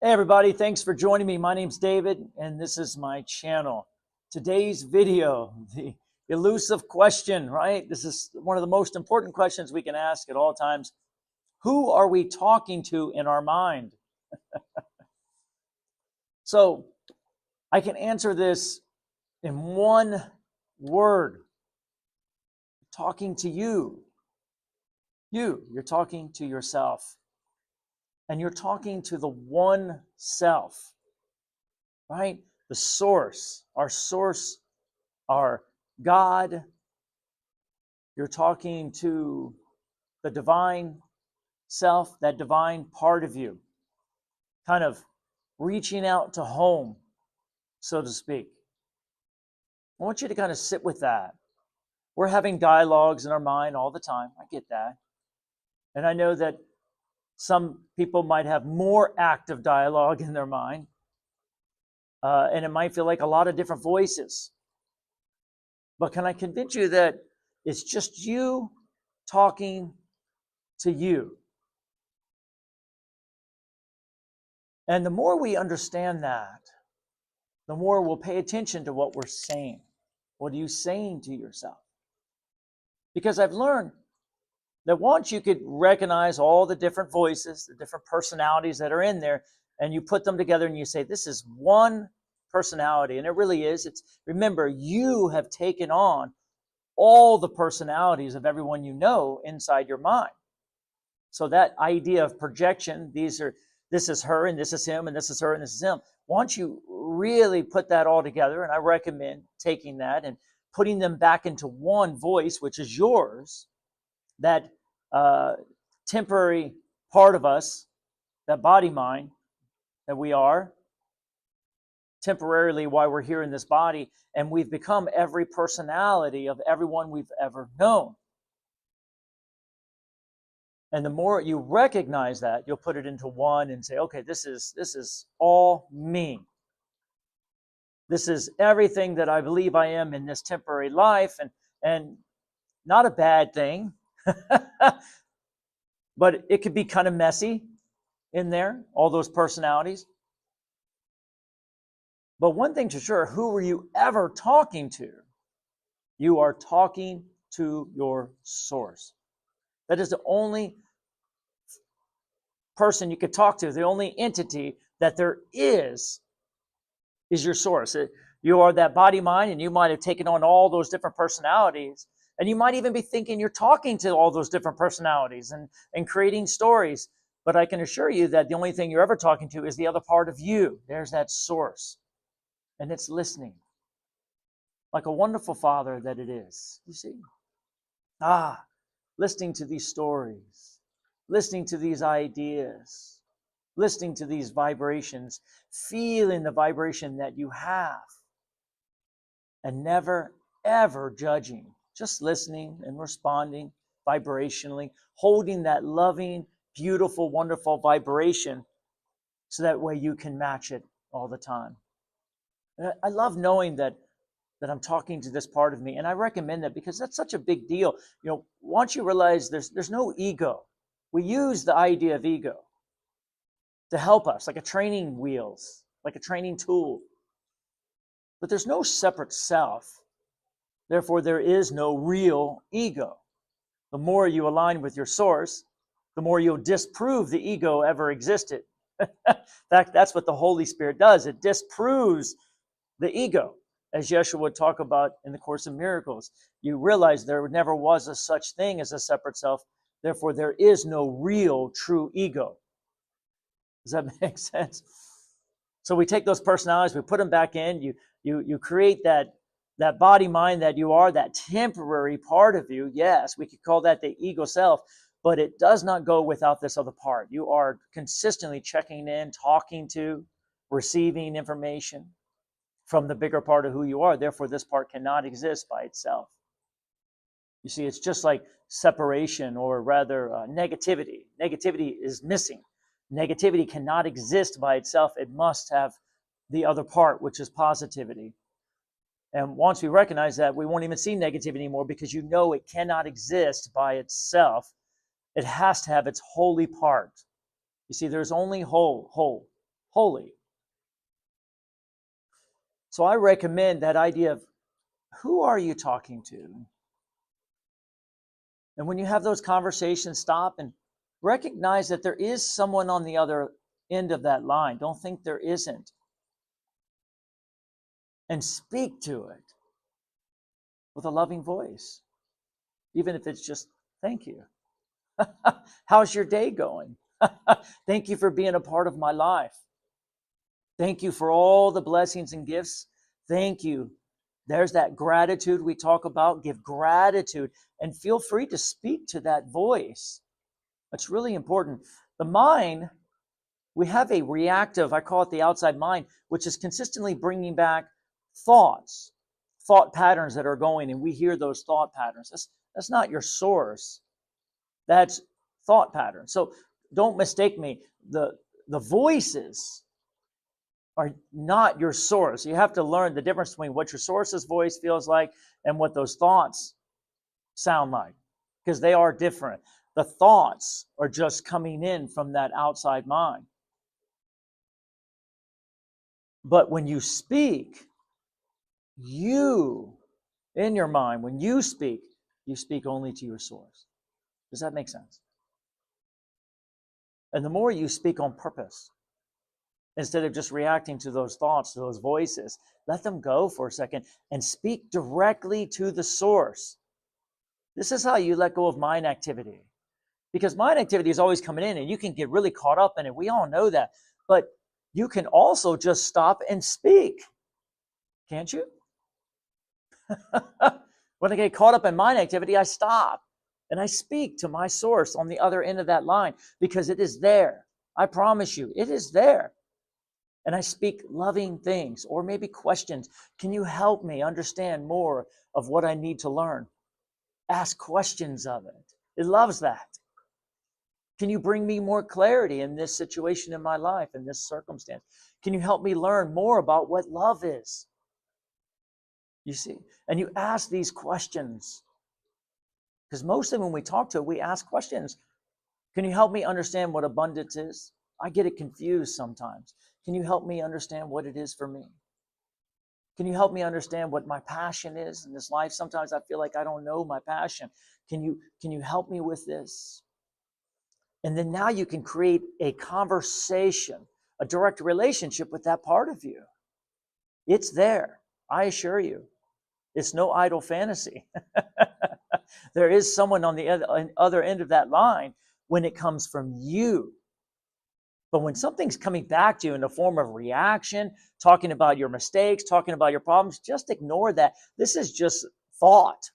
Hey everybody, thanks for joining me. My name's David and this is my channel. Today's video, the elusive question, right? This is one of the most important questions we can ask at all times. Who are we talking to in our mind? So I can answer this in one word. Talking to you. You're talking to yourself. And you're talking to the one self, right? The source, our God. You're talking to the divine self, that divine part of you, kind of reaching out to home, so to speak. I want you to kind of sit with that. We're having dialogues in our mind all the time. I get that. And I know that some people might have more active dialogue in their mind. And it might feel like a lot of different voices. But can I convince you that it's just you talking to you? And the more we understand that, the more we'll pay attention to what we're saying. What are you saying to yourself? Because I've learned that once you could recognize all the different voices, the different personalities that are in there, and you put them together and you say, this is one personality, and it really is. Remember, you have taken on all the personalities of everyone you know inside your mind. So that idea of projection, this is her and this is him and this is her and this is him. Once you really put that all together, and I recommend taking that and putting them back into one voice, which is yours, that temporary part of us, that body mind that we are, temporarily while we're here in this body, and we've become every personality of everyone we've ever known. And the more you recognize that, you'll put it into one and say, okay, this is all me. This is everything that I believe I am in this temporary life, and not a bad thing. But it could be kind of messy in there, all those personalities. But one thing's for sure, who were you ever talking to? You are talking to your source. That is the only person you could talk to, the only entity that there is your source. You are that body mind, and you might have taken on all those different personalities. And you might even be thinking you're talking to all those different personalities and creating stories. But I can assure you that the only thing you're ever talking to is the other part of you. There's that source. And it's listening. Like a wonderful father that it is. You see? Listening to these stories. Listening to these ideas. Listening to these vibrations. Feeling the vibration that you have. And never, ever judging. Just listening and responding vibrationally, holding that loving, beautiful, wonderful vibration so that way you can match it all the time. And I love knowing that I'm talking to this part of me, and I recommend that because that's such a big deal. Once you realize there's no ego, we use the idea of ego to help us, like a training wheels, like a training tool. But there's no separate self. Therefore, there is no real ego. The more you align with your source, the more you'll disprove the ego ever existed. In fact, that's what the Holy Spirit does. It disproves the ego. As Yeshua would talk about in the Course in Miracles, you realize there never was a such thing as a separate self. Therefore, there is no real, true ego. Does that make sense? So we take those personalities, we put them back in. You create that body mind that you are, that temporary part of you. Yes, we could call that the ego self, but it does not go without this other part. You are consistently checking in, talking to, receiving information from the bigger part of who you are. Therefore, this part cannot exist by itself. You see, it's just like separation, or rather negativity. Negativity is missing. Negativity cannot exist by itself. It must have the other part, which is positivity. And once we recognize that, we won't even see negativity anymore, because you know it cannot exist by itself. It has to have its holy part. You see, there's only whole. holy. So I recommend that idea of who are you talking to? And when you have those conversations, stop and recognize that there is someone on the other end of that line. Don't think there isn't. And speak to it with a loving voice, even if it's just, thank you. How's your day going? Thank you for being a part of my life. Thank you for all the blessings and gifts. Thank you. There's that gratitude we talk about. Give gratitude and feel free to speak to that voice. That's really important. The mind, we have a reactive, I call it the outside mind, which is consistently bringing back thoughts, thought patterns that are going, and we hear those thought patterns. That's not your source. That's thought patterns. So don't mistake me. The voices are not your source. You have to learn the difference between what your source's voice feels like and what those thoughts sound like, because they are different. The thoughts are just coming in from that outside mind. But when you speak, you, in your mind, when you speak only to your source. Does that make sense? And the more you speak on purpose, instead of just reacting to those thoughts, to those voices, let them go for a second and speak directly to the source. This is how you let go of mind activity. Because mind activity is always coming in and you can get really caught up in it. We all know that. But you can also just stop and speak. Can't you? When I get caught up in mind activity, I stop and I speak to my source on the other end of that line because it is there. I promise you, it is there. And I speak loving things or maybe questions. Can you help me understand more of what I need to learn? Ask questions of it. It loves that. Can you bring me more clarity in this situation in my life, in this circumstance? Can you help me learn more about what love is? You see, and you ask these questions. Because mostly when we talk to it, we ask questions. Can you help me understand what abundance is? I get it confused sometimes. Can you help me understand what it is for me? Can you help me understand what my passion is in this life? Sometimes I feel like I don't know my passion. Can you help me with this? And then now you can create a conversation, a direct relationship with that part of you. It's there, I assure you. It's no idle fantasy. There is someone on the other end of that line when it comes from you. But when something's coming back to you in the form of reaction, talking about your mistakes, talking about your problems, just ignore that. This is just thought.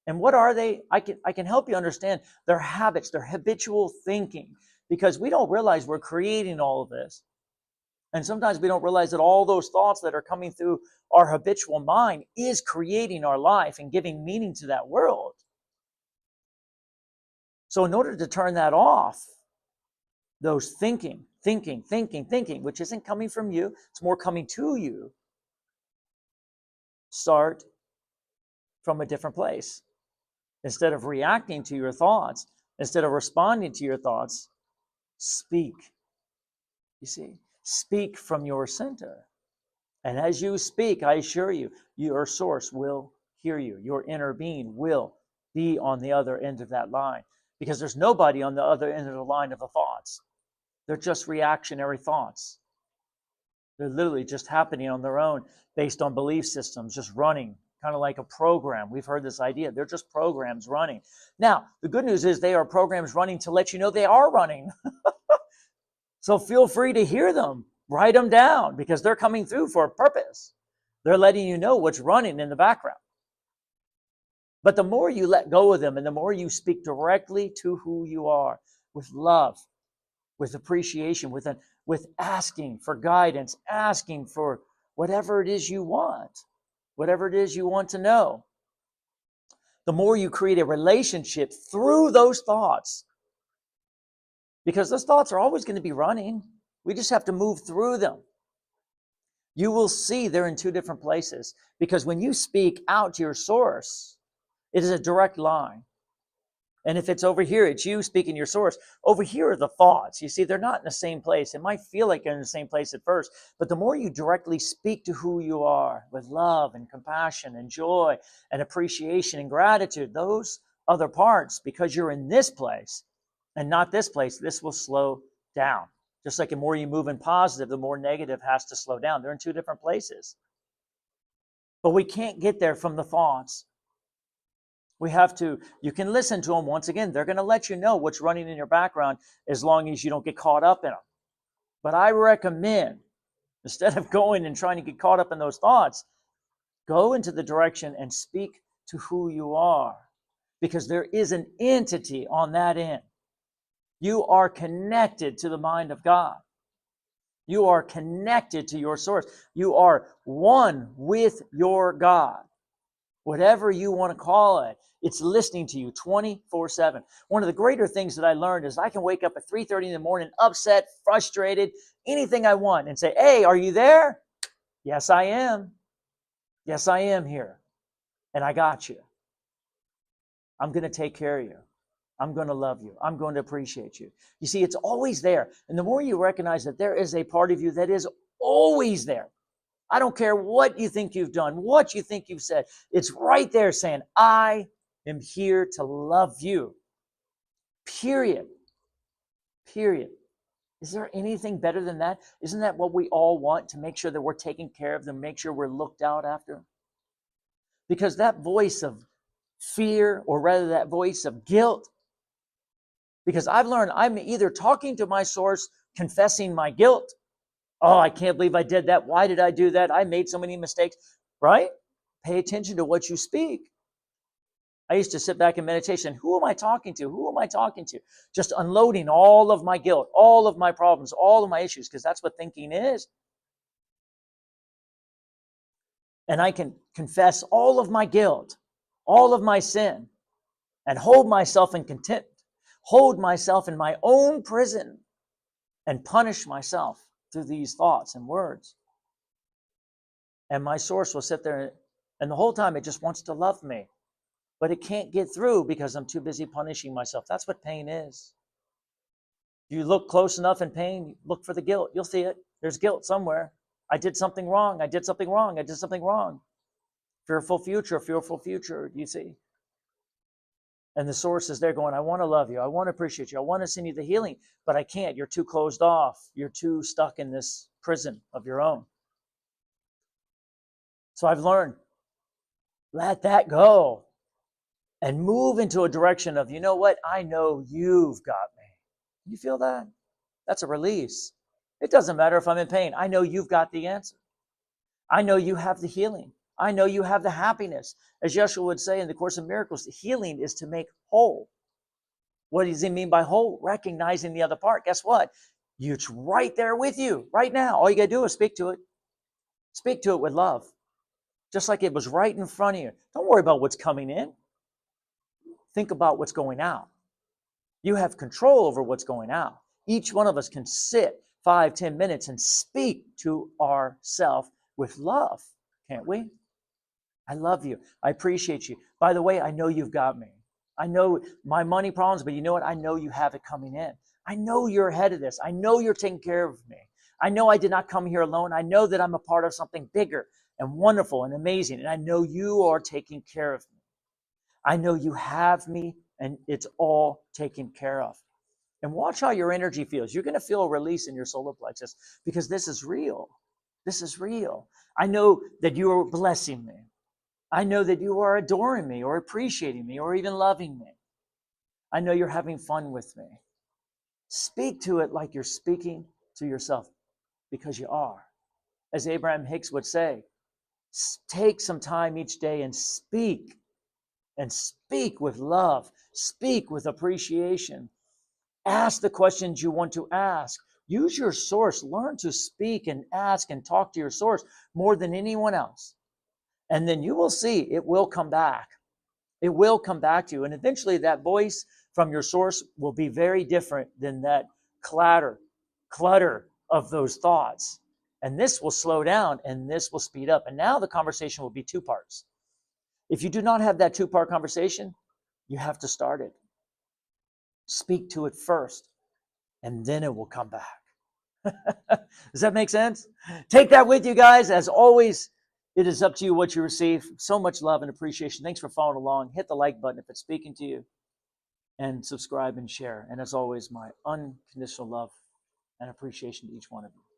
And what are they? I can help you understand their habits, their habitual thinking, because we don't realize we're creating all of this. And sometimes we don't realize that all those thoughts that are coming through our habitual mind is creating our life and giving meaning to that world. So in order to turn that off, those thinking, which isn't coming from you, it's more coming to you, start from a different place. Instead of reacting to your thoughts, instead of responding to your thoughts, speak. You see, speak from your center. And as you speak, I assure you, your source will hear you. Your inner being will be on the other end of that line. Because there's nobody on the other end of the line of the thoughts. They're just reactionary thoughts. They're literally just happening on their own based on belief systems, just running, kind of like a program. We've heard this idea. They're just programs running. Now, the good news is they are programs running to let you know they are running. So feel free to hear them. Write them down because they're coming through for a purpose. They're letting you know what's running in the background. But the more you let go of them and the more you speak directly to who you are with love, with appreciation, with asking for guidance, asking for whatever it is you want, whatever it is you want to know, the more you create a relationship through those thoughts. Because those thoughts are always going to be running. We just have to move through them. You will see they're in two different places. Because when you speak out to your source, it is a direct line. And if it's over here, it's you speaking your source. Over here are the thoughts. You see, they're not in the same place. It might feel like they're in the same place at first, but the more you directly speak to who you are with love and compassion and joy and appreciation and gratitude, those other parts, because you're in this place and not this place, this will slow down. Just like the more you move in positive, the more negative has to slow down. They're in two different places. But we can't get there from the thoughts. We have to, you can listen to them. Once again, they're going to let you know what's running in your background as long as you don't get caught up in them. But I recommend, instead of going and trying to get caught up in those thoughts, go into the direction and speak to who you are, because there is an entity on that end. You are connected to the mind of God. You are connected to your source. You are one with your God. Whatever you want to call it, it's listening to you 24/7. One of the greater things that I learned is I can wake up at 3:30 in the morning, upset, frustrated, anything I want, and say, hey, are you there? Yes, I am. Yes, I am here. And I got you. I'm going to take care of you. I'm going to love you. I'm going to appreciate you. You see, it's always there. And the more you recognize that there is a part of you that is always there. I don't care what you think you've done, what you think you've said. It's right there saying, I am here to love you. Period. Period. Is there anything better than that? Isn't that what we all want, to make sure that we're taken care of, to make sure we're looked out after? Because that voice of fear, or rather that voice of guilt, because I've learned I'm either talking to my source, confessing my guilt. Oh, I can't believe I did that. Why did I do that? I made so many mistakes, right? Pay attention to what you speak. I used to sit back in meditation. Who am I talking to? Who am I talking to? Just unloading all of my guilt, all of my problems, all of my issues, because that's what thinking is. And I can confess all of my guilt, all of my sin, and hold myself in contempt, hold myself in my own prison, and punish myself through these thoughts and words. And my source will sit there, and the whole time it just wants to love me. But it can't get through because I'm too busy punishing myself. That's what pain is. You look close enough in pain, look for the guilt. You'll see it. There's guilt somewhere. I did something wrong. I did something wrong. I did something wrong. Fearful future, you see. And the source is there going, I want to love you. I want to appreciate you. I want to send you the healing, but I can't. You're too closed off. You're too stuck in this prison of your own. So I've learned, let that go and move into a direction of, you know what? I know you've got me. You feel that? That's a release. It doesn't matter if I'm in pain. I know you've got the answer. I know you have the healing. I know you have the happiness. As Yeshua would say in the Course in Miracles, the healing is to make whole. What does he mean by whole? Recognizing the other part. Guess what? It's right there with you right now. All you got to do is speak to it. Speak to it with love. Just like it was right in front of you. Don't worry about what's coming in. Think about what's going out. You have control over what's going out. Each one of us can sit 5-10 minutes and speak to ourselves with love, can't we? I love you. I appreciate you. By the way, I know you've got me. I know my money problems, but you know what? I know you have it coming in. I know you're ahead of this. I know you're taking care of me. I know I did not come here alone. I know that I'm a part of something bigger and wonderful and amazing. And I know you are taking care of me. I know you have me, and it's all taken care of. And watch how your energy feels. You're going to feel a release in your solar plexus because this is real. This is real. I know that you are blessing me. I know that you are adoring me or appreciating me or even loving me. I know you're having fun with me. Speak to it like you're speaking to yourself, because you are. As Abraham Hicks would say, take some time each day and speak with love. Speak with appreciation. Ask the questions you want to ask. Use your source. Learn to speak and ask and talk to your source more than anyone else. And then you will see it will come back. It will come back to you. And eventually that voice from your source will be very different than that clutter of those thoughts. And this will slow down and this will speed up. And now the conversation will be 2 parts. If you do not have that 2-part conversation, you have to start it. Speak to it first, and then it will come back. Does that make sense? Take that with you, guys. As always, it is up to you what you receive. So much love and appreciation. Thanks for following along. Hit the like button if it's speaking to you, and subscribe and share. And as always, my unconditional love and appreciation to each one of you.